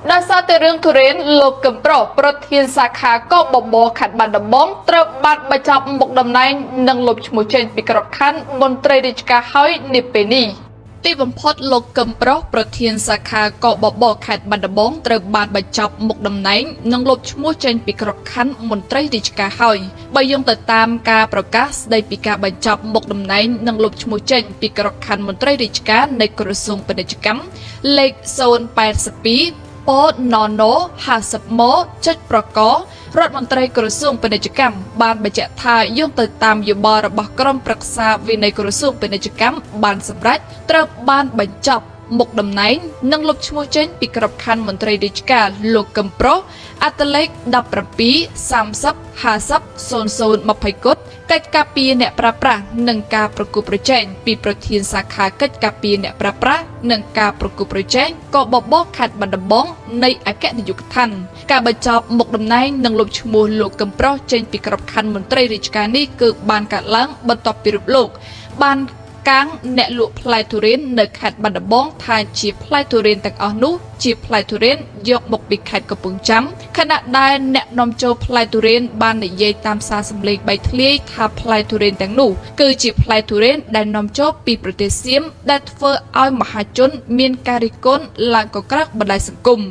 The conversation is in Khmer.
ដោយសារតែរឿងទុរេនលោកកឹមប្រុសប្រធានសាខាក៏បបោខេត្តបាត់ដំបងត្រូវបានបញ្ចប់មុខតំណែងនិងលុបឈ្មោះចេញពីក្របខ័ណ្ឌមន្ត្រីរាជការហើយនាពេលនេះទីបំផុតលោកកឹមប្រុសប្រធានសាខាក៏បបោខេត្តបាត់ដំបងត្រូវបានបញ្ចប់មុខតំណែងនិងលុបឈ្មោះចេញពីក្របខ័ណ្ឌមន្ត្រីរាជការហើយបើយោងទៅតាមការប្រកាសស្ដីពីការបញ្ចប់មុខតំណែងនិងលុបឈ្មោះចេញពីក្របខ័ណ្ឌមន្ត្រីរាជការនៃក្រសួងពាណិជ្ជកម្មលេខ082ពណណ50ម៉ចុចប្រករដ្ឋមន្ត្រីក្រសួងពាណិជ្ជកម្មបានបញ្ជាក់ថាយោងទៅតាមយោបល់របស់ក្រុមប្រឹក្សាវិន័យក្រសួងពាណិជ្ជកម្មបានសម្រេចត្រូវបានបញ្ចប់មុខតំណែងនិងលុបឈ្មោះចេញពីក្របខ័ណ្ឌមន្ត្រីរាជការលោកកឹមប្រុសអត្តលេខ17 30 50 0020គុតកិច្ចការពារអ្នកប្រើប្រាស់និងការប្រគល់ប្រជែងពីប្រធានសាខាកិច្ចការពារអ្នកប្រើប្រាស់និងការប្រគល់ប្រជែងក៏បបោខេត្តបាត់ដំបងនៃអគ្គនាយកដ្ឋានការបញ្ចប់មុខតំណែងនិងលុបឈ្មោះលោកកឹមប្រុសចេញពីក្របខ័ណ្ឌមន្ត្រីរាជការនេះគឺបានកើតឡើងបន្ទាប់ពីរូបលោកបានកាំងអ្នកលក់ផ្លែទុរេននៅខេត្តបាត់ដំបងថាជាផ្លែទុរេនទាំងអស់នោះជាផ្លែទុរេនយកមកពីខេត្តកំពង់ចាមខណៈដែលអ្នកនាំចូលផ្លែទុរេនបាននិយាយតាមសារសម្លេងបីធ្លាយថាផ្លែទុរេនទាំងនោះគឺជាផ្លែទុរេនដែលនាំចូលពីប្រទេសសៀមដែលធ្វើឲ្យមហាជនមានការរិះគន់ឡើងកក្រើកបណ្ដាញសង្គម